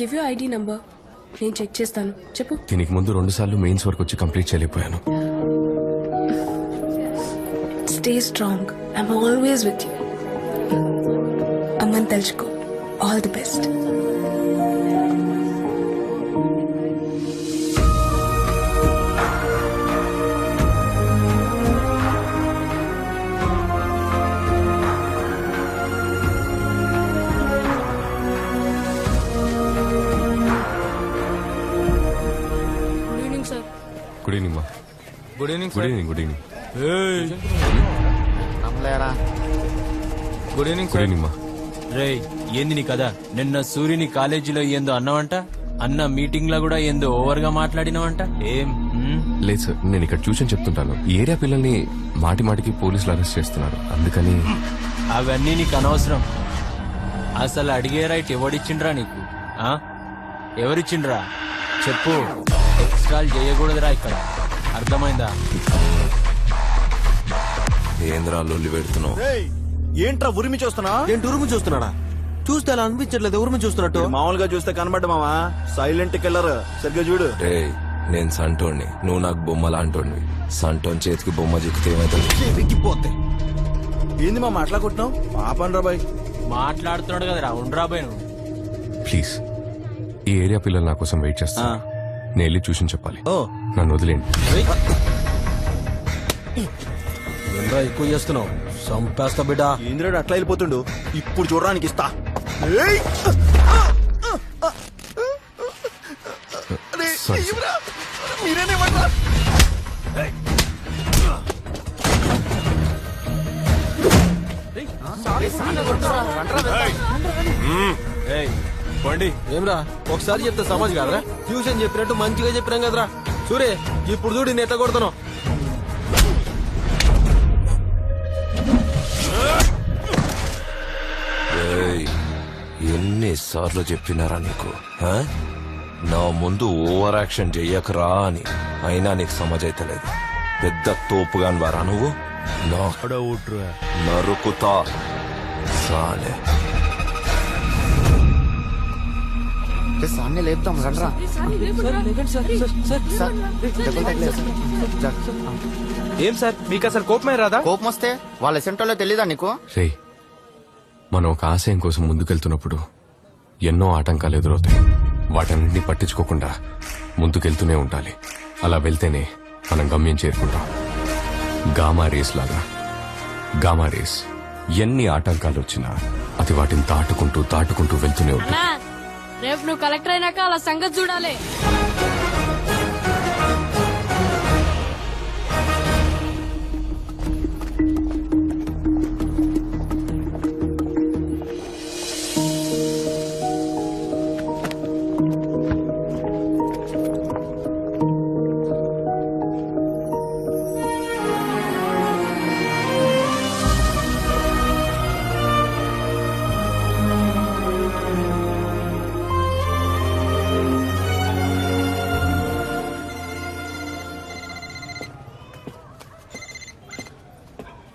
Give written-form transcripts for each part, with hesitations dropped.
Give you ID number, నేను check చేస్తాను. చెప్పు. దీనికి ముందు 2 సార్లు మెయిన్స్ వరకు వచ్చి కంప్లీట్ చేయలేకపోయాను. Stay strong, I'm always with you. అమ్మని తలుచుకో. All the best. Good evening మా. Good evening good evening. Good evening. Good evening good evening మా. రేయ్ ఏంది నీ కదా? నిన్న సూర్యుని కాలేజీలో ఏందో అన్నావంట, అన్న మీటింగ్ లో కూడా ఏందో ఓవర్ గా మాట్లాడినావంట. ఏం లేదు సార్, నేను ఇక్కడ ట్యూషన్ చెప్తుంటాను. ఈ ఏరియా పిల్లల్ని మాటి మాటికి పోలీసులు అరెస్ట్ చేస్తున్నారు, అందుకని. అవన్నీ నీకు అనవసరం. అసలు అడిగే రైట్ ఎవడిచ్చిండ్రా నీకు? ఎవరిచ్చిండ్రా చెప్పు. ఎక్స్ట్రాలు చేయకూడదురా ఇక్కడ, అర్థమైందా? ఏంద్రా లొల్లి పెడుతున్నావు? ఏంట్రా ఉరిమి చూస్తున్నా? ఏంటి ఉరుము చూస్తున్నాడా? చూస్తే అలా అనిపించట్లేదు ఉరుము చూస్తున్నట్టు. మామూలుగా చూస్తే కనబడ్డ మావా, సైలెంట్ కిల్లర్. సరిగ్గా చూడు. నేను సంటోణ్ణి, నువ్వు నాకు బొమ్మ లాంటోడివి. సంటోన్ చేతికి బొమ్మ చిక్కితే వెక్కిపోతే ఏంది మా మాట్లాడుకుంటున్నావు? పాపన్ రా బాయ్. మాట్లాడుతున్నాడు కదరా, ఉండ్రాబాయ్ నువ్వు. ప్లీజ్, ఈ ఏరియా పిల్లలు నా కోసం వెయిట్ చేస్తా. నేను వెళ్ళి ట్యూషన్ చెప్పాలి. నన్ను వదిలేండి. ఎక్కువ చేస్తున్నావు, సంపేస్తా బిడ్డ. ఏంద్రాడు అట్లా వెళ్ళిపోతుండు? ఇప్పుడు చూడడానికి ఇస్తా. సారీ. మీరేనేమంటా? ఏమ్రా ఒకసారి చెప్తే సమాజ్ కాదరా? ట్యూషన్ చెప్పినట్టు మంచిగా చెప్పినాం కదరా. సూరే ఇప్పుడు చూడు నేను ఎట్లా కొడతాను. ఎన్నిసార్లు చెప్పినారా నీకు? నా ముందు ఓవర్ యాక్షన్ చెయ్యకరా అని. అయినా నీకు సమజైతలేదు. పెద్ద తోపుగాని వారా నువ్వు? నరుకుతా సాలే. సాన్ని లేపుతాం రండ్రా. ఏం సార్ మీకు అసలు కోపమే రాదా? కోపం వస్తే వాళ్ళ సెంటర్లో తెలీదా నీకు? రే, మనం ఒక ఆశయం కోసం ముందుకెళ్తున్నప్పుడు ఎన్నో ఆటంకాలు ఎదురవుతాయి. వాటన్నింటినీ పట్టించుకోకుండా ముందుకెళ్తూనే ఉండాలి. అలా వెళ్తేనే మనం గమ్యం చేరుకుంటాం. గామా రేస్ లాగా. గామా రేస్ ఎన్ని ఆటంకాలు వచ్చినా అది వాటిని దాటుకుంటూ వెళ్తూనే ఉంటుంది. రేపు నువ్వు కలెక్టర్ అయినాక అలా సంగతి చూడాలి.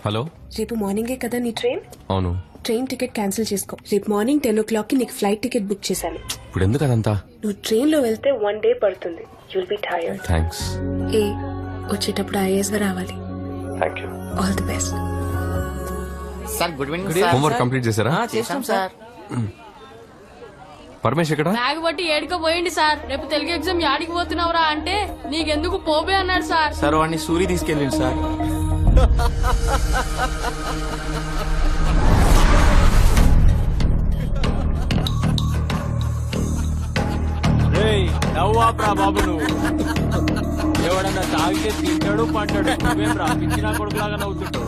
హలో, రేపు మార్నింగే కదా నీ ట్రైన్? అవును. ట్రైన్ టికెట్ క్యాన్సిల్ చేసుకో. రేపు మార్నింగ్ 10 o'clock కి నీకు ఫ్లైట్ టికెట్ బుక్ చేశాను. ఇప్పుడు ఎందుకు అదంతా? నువ్వు ట్రైన్ లో వెళ్తే 1 day పడుతుంది. You'll be tired. థ్యాంక్స్. వచ్చేటప్పుడు ఐఏఎస్ గా రావాలి. Thank you. All the best. Sir good evening sir. Homework complete చేశారా? చేస్తాం సార్. పరమేశ్ ఎక్కడ? బ్యాగ్ బట్టి ఏడుకో పోయింది సార్. రేపు తెలుగు ఎగ్జామ్ యాడికి పోతున్నావురా అంటే నీకెందుకు పోబే అన్నాడు సార్. సార్ వాడిని సూరి తీసుకెళ్ళింది సార్. నవ్వాప్రా బాబు నువ్వు. ఎవడన్నా తాగితే తింటాడు పంటాడు. నువ్వేం రా పిచ్చినా కొడుకులాగా నవ్వుతుంటావు.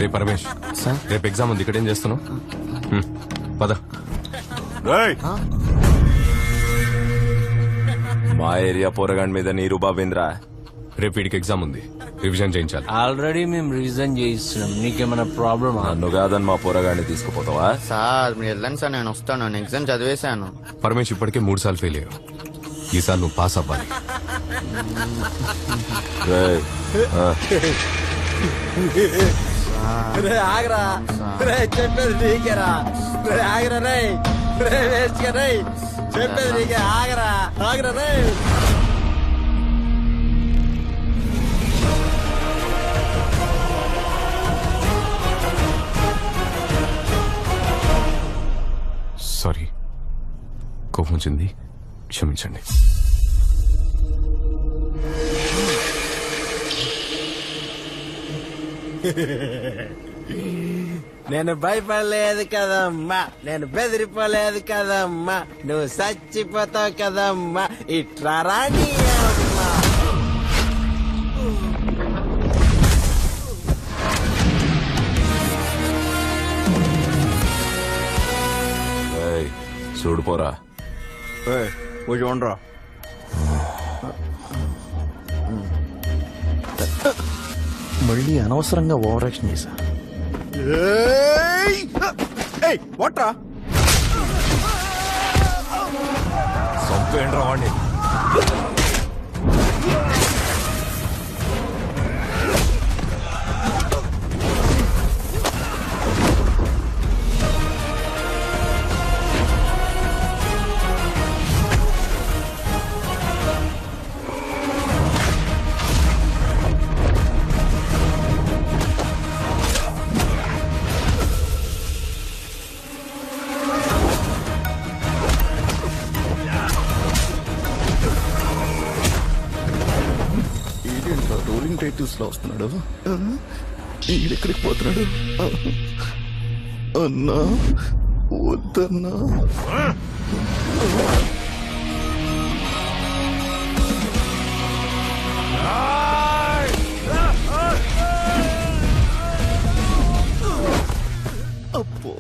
రే పరమేశ్, రేపు ఎగ్జామ్ ఉంది, ఇక్కడేం చేస్తున్నావు? పద. మా ఏరియా పోరగాండ్ మీద నీరు బాబేంద్రా. రేపు వీడికి ఎగ్జామ్ ఉంది, రివిజన్ చేయించాలి. ఆల్రెడీ మేము రివిజన్ చేయిస్తున్నాం. నీకేమైనా ప్రాబ్లమ్? నన్ను కాదని మా పోరగాడిని తీసుకుపోతావా? సార్ మీరు వెళ్ళండి సార్, నేను వస్తాను. నేను ఎగ్జామ్ చదివేశాను. పరమేశ్ ఇప్పటికే 3 సార్లు ఫెయిల్ అయ్యావు. ఈసారి నువ్వు పాస్ అవ్వాలి. రే ఆగరా రే చెప్పేది నీకేరా రే ఆగరా రే రే వేస్ట్ రే చెప్పేది నీకే ఆగరా ఆగరా రే సారీ, కోపం వచ్చింది, క్షమించండి. నేను భయపడలేదు కదమ్మా, నేను బెదిరిపోలేదు కదమ్మా, నువ్వు చచ్చిపోతావు కదమ్మా, ఇట్లా రాని అమ్మా. ఏయ్, చూడుపోరా. కొంచెం ఉండరా. మళ్ళీ అనవసరంగా ఓవర్ యాక్షన్ చేశా. వాట్రా చంపేయండిరా వాణ్ణి. రోలింగ్ టైటిల్స్ లో వస్తున్నాడు. ఎక్కడికి పోతున్నాడు? అన్నా వద్దన్నా. అప్పో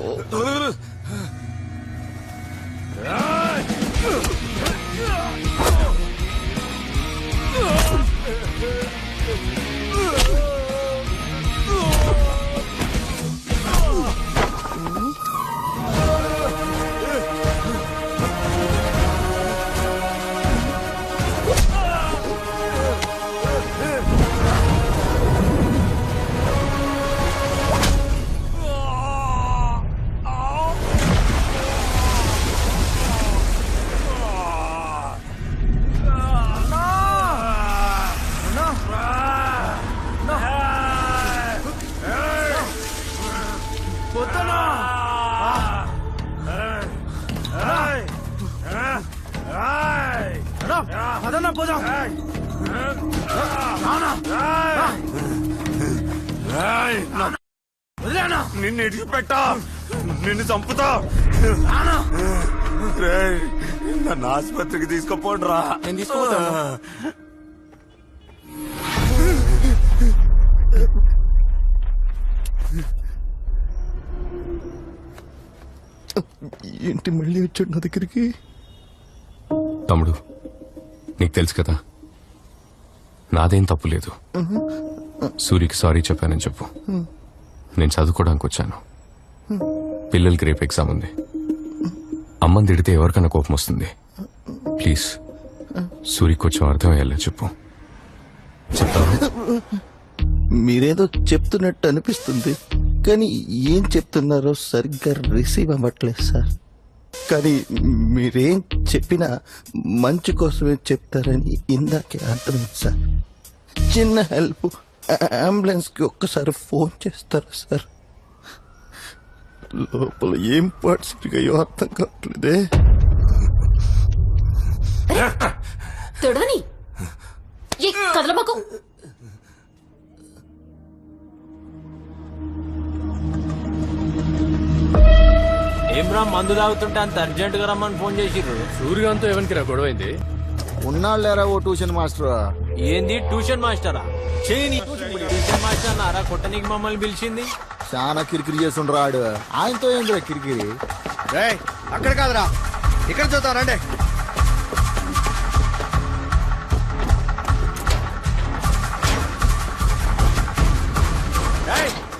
నిన్ను ఇడిచిపెట్టా, నిన్ను చంపుతా. రేయ్, నన్ను ఆసుపత్రికి తీసుకుపోండిరా. నేను తీసుకుపోతాను. ఏంటి మళ్ళీ వచ్చాడు నా దగ్గరికి? తమ్ముడు, నీకు తెలుసు కదా, నాదేం తప్పు లేదు. సూరికి సారీ చెప్పానని చెప్పు. నేను చదువుకోవడానికి వచ్చాను. పిల్లలకి రేపు ఎగ్జామ్ ఉంది. అమ్మని తిడితే ఎవరికైనా కోపం వస్తుంది. ప్లీజ్ సూరికి కొంచెం అర్థమయ్యేలా చెప్పు. చెప్తావా? మీరేదో చెప్తున్నట్టు అనిపిస్తుంది, కానీ ఏం చెప్తున్నారో సరిగ్గా రిసీవ్ అవ్వట్లేదు సార్. కానీ మీరేం చెప్పినా మంచి కోసమే చెప్తారని ఇందాకే అర్థమైంది సార్. చిన్న హెల్ప్, అంబులెన్స్కి ఒక్కసారి ఫోన్ చేస్తారా సార్? లోపల ఏం పరిస్థితిగా అర్థం కావట్లేదే. తొడవని కదలబాకు. ఏమ్రా మందు తాగుతుంటే అంత అర్జెంట్ గా రమ్మని ఫోన్ చేసిర్రు? సూర్యకాంత్ ఎవరికి రా గొడవైంది? ఉన్నాళ్ళేరా ఓ ట్యూషన్ మాస్టర్. ఏంది ట్యూషన్ మాస్టరా? ట్యూషన్ మాస్టర్ అన్నారా కొట్టనికి మమ్మల్ని పిలిచింది? చాలా కిరికిరి చేస్తుండ్రా ఆడు. ఆయనతో ఏంద్రా కిరికిరి? అక్కడ కాదురా, ఇక్కడ చూద్దాం రండి.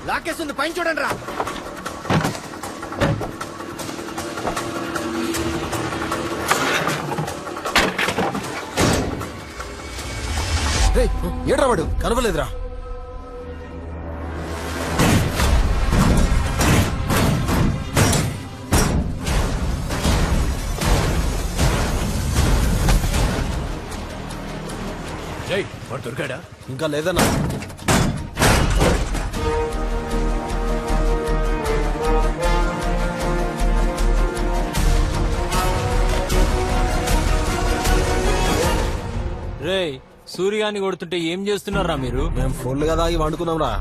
లాకేస్తుంది, పైన చూడండి రా. ఏడ్రా వాడు? కనపలేదురా. రేయ్ వాడు దొరికాడా? ఇంకా లేదన్నా. రేయ్ సూర్యాన్ని కొడుతుంటే ఏం చేస్తున్నారా మీరు? మేము ఫుల్గా దాగి వండుకున్నాం రా.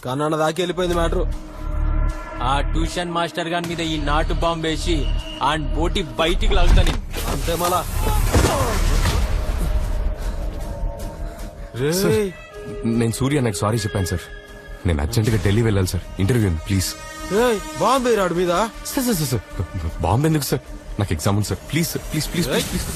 కన్నాన్న దాకి వెళ్ళిపోయింది మ్యాటర్. ఆ ట్యూషన్ మాస్టర్ గాని మీద ఈ నాటు బాంబు వేసి ఆ బోటి బయటికి లాగుతాని. అంతే మళ్ళా. సార్, నేను సూర్య నాకు సారీ చెప్పాను సార్. నేను అర్జెంటుగా ఢిల్లీ వెళ్ళాలి సార్, ఇంటర్వ్యూ ఉంది ప్లీజ్. బాంబే రాడు మీద. సార్ సార్ సార్ బాంబు ఎందుకు సార్? నాకు ఎగ్జామ్ ఉంది sir, please sir, please please please please.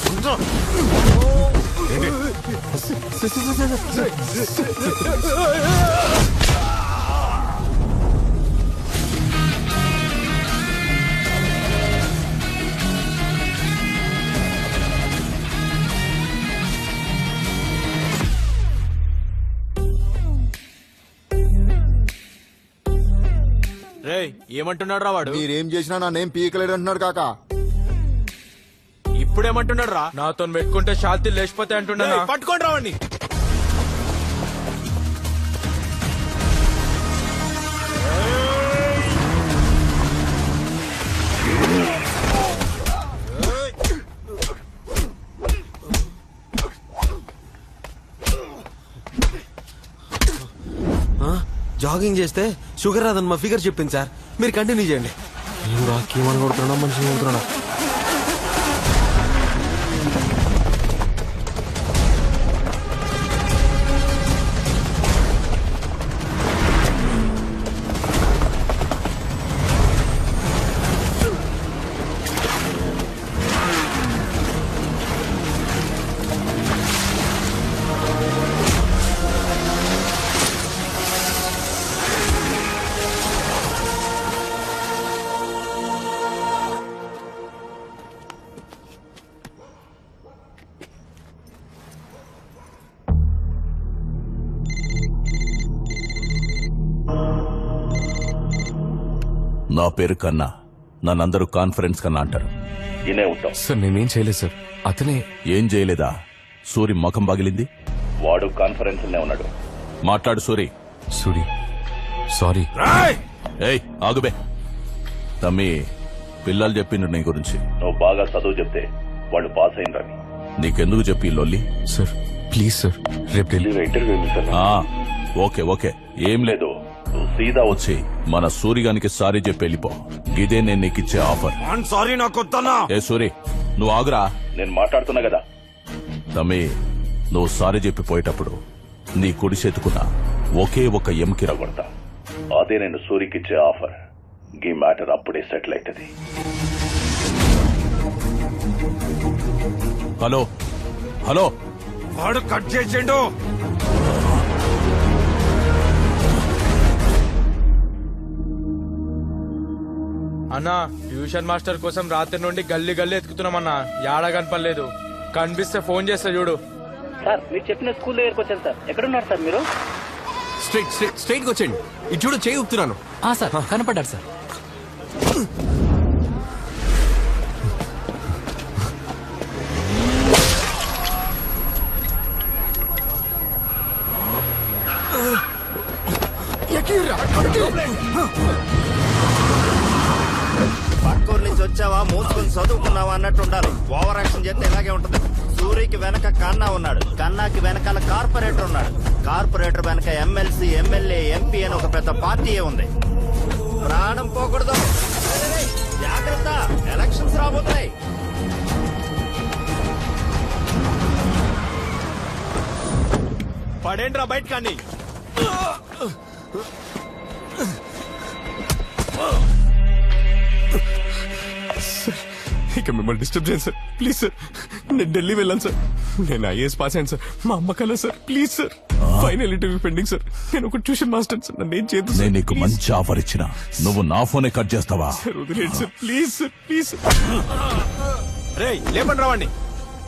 రేయ్ ఏమంటున్నాడు రా వాడు? మీరేం చేసినా నా నేమ్ పీకలేడు అంటున్నాడు కాకా. ఇప్పుడేమంటున్నాడు రా? నాతో పెట్టుకుంటే శాంతి లేచిపోతే అంటున్నా. పట్టుకోండి రావండి. జాగింగ్ చేస్తే షుగర్ రాదని మా ఫిగర్ చెప్పింది సార్. మీరు కంటిన్యూ చేయండి. ఏమని కొడుతున్నా మనిషి కొడుతున్నా. నా పేరు కన్నా, నన్నందరూ కాన్ఫరెన్స్ కన్నా అంటారు. ఇనే ఉంటాం. సార్ నేనేం చేయలేదు సార్, అతనే. ఏం చేయలేదా? సూరి ముఖం పగిలింది, వాడు కాన్ఫరెన్స్ ఉన్నాడు. మాట్లాడు సూరి. సూరి సారీ. ఏయ్ ఆగుబే. తమ్మి, పిల్లలు చెప్పిండ్రు నీ గురించి. నువ్వు బాగా చదువు చెప్తే వాళ్ళు పాస్ అయినరని. నీకెందుకు చెప్పి లొల్లి? సార్ ప్లీజ్ సార్, రేపు ఢిల్లీ ఇంటర్వ్యూ. ఓకే ఓకే, ఏం లేదు. నువ్వు సీదా వచ్చి మన సూరిగానికి సారీ చెప్పి వెళ్ళిపో. ఇదే నేను నీకు ఇచ్చే ఆఫర్. సారీ నాకు వద్దన్నా. ఏ సూరి, నువ్వు ఆగురా, నేను మాట్లాడుతున్నా కదా. తమ్మి, నువ్వు సారీ చెప్పి పోయేటప్పుడు నీ కుడి చేతుకున్న ఒకే ఒక ఎముకి రగొడతా. అదే నేను సూరికిచ్చే ఆఫర్. ఈ మ్యాటర్ అప్పుడే సెటిల్ అవుతుంది. హలో హలో, వాడు కట్ చేసిండు. అన్నా ట్యూషన్ మాస్టర్ కోసం రాత్రి నుండి గల్లీ గల్లీ ఎత్తుకుతున్నామన్నా. యాడా కనపడలేదు. కనిపిస్తే ఫోన్ చేస్తా చూడు. సార్ మీరు చెప్పిన స్కూల్ దగ్గరకు వచ్చాను సార్. ఎక్కడున్నారు సార్ మీరు? స్ట్రైట్ గా వచ్చేయండి. ఇది చూడు, చేయి ఊపుతున్నాను. Sir కనపడ్డారు sir. పక్కూరు నుంచి వచ్చావా, మూసుకొని చదువుకున్నావా అన్నట్టు ఉండాలి. ఓవర్ యాక్షన్ చేస్తే ఇలాగే ఉంటది. సూరికి వెనక కన్నా ఉన్నాడు, కన్నాకి వెనకాల కార్పొరేటర్ ఉన్నాడు, కార్పొరేటర్ వెనక ఎమ్మెల్సీ, ఎమ్మెల్యే, ఎంపీ అని ఒక పెద్ద పార్టీయే ఉంది. ప్రాణం పోకూడదు. జాగ్రత్త, ఎలక్షన్స్ రాబోతున్నాయి. పడేంట్రా బయట కానీ. ఇక మిమ్మల్ని డిస్టర్బ్ చేయండి సార్, ప్లీజ్ సార్. నేను ఢిల్లీ వెళ్ళాను సార్. నేను ఐఏఎస్ పాస్ అయ్యాను సార్. మా అమ్మ కల sir, please sir. Final interview pending sir. నేను ఒక ట్యూషన్ మాస్టర్ సార్. నన్ను ఏం చేయదు. నేను నీకు మంచి ఆఫర్ ఇచ్చిన, నువ్వు నా ఫోనే కట్ చేస్తావా? సార్ వదిలేండి సార్, ప్లీజ్ సార్, ప్లీజ్. రేయ్ లేపండి రావండి.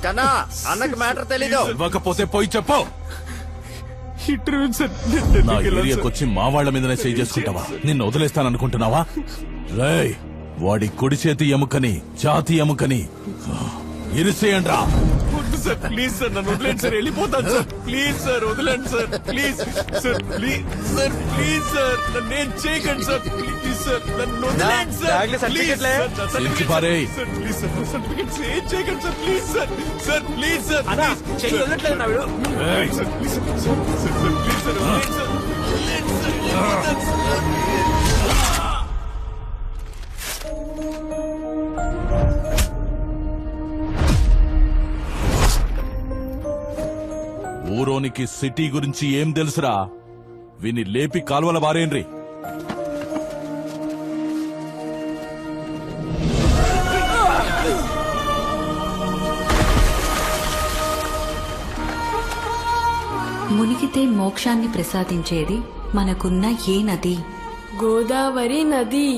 కన్నా, అన్నకు మ్యాటర్ తెలీదు. ఇవ్వకపోతే పోయి చెప్పు. Interview sir. నా ఏరియాకి వచ్చి మా వాళ్ల మీదనే సేవ్ చేసుకుంటావా? నిన్ను వదిలేస్తాననుకుంటున్నావా? రేయ్, వాడి కుడి చేతి ఎముకని, ఛాతి ఎముకని ఇరిసేయండ్రా. వద్దు సార్ ప్లీజ్ సార్ నన్ను వదిలేండి సార్ వెళ్ళిపోతాను సార్ ప్లీజ్ సార్ వదిలేండి sir please sir please sir నన్ను ఏం చేయకండి సార్ ప్లీజ్ సార్ నన్ను వదిలేండి సార్ బ్యాగ్లో సర్టిఫికెట్లే. ప్లీజ్ సార్ సర్టిఫికెట్స్ ఏం చేయకండి sir please sir sir please sir అన్నా చెయ్యి వదలట్లేదు నా వీడు. Sir please sir please sir వదిలేండి సార్ వదిలేండి సార్ ఊరోనికి సిటీ గురించి ఏం తెలుసురా విని లేపి కాల్వల బారేండ్రి మునిగితే మోక్షాన్ని ప్రసాదించేది మనకున్న ఏ నది? గోదావరి నది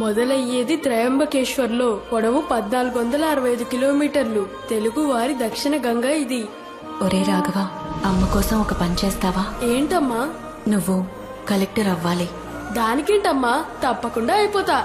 మొదలయ్యేది త్రయంబకేశ్వర్లో. పొడవు 1465 కిలోమీటర్లు. తెలుగు వారి దక్షిణ గంగ ఇది. ఒరే రాఘవ, అమ్మ కోసం ఒక పని చేస్తావా? ఏంటమ్మా? నువ్వు కలెక్టర్ అవ్వాలి. దానికేంటమ్మా, తప్పకుండా అయిపోతా.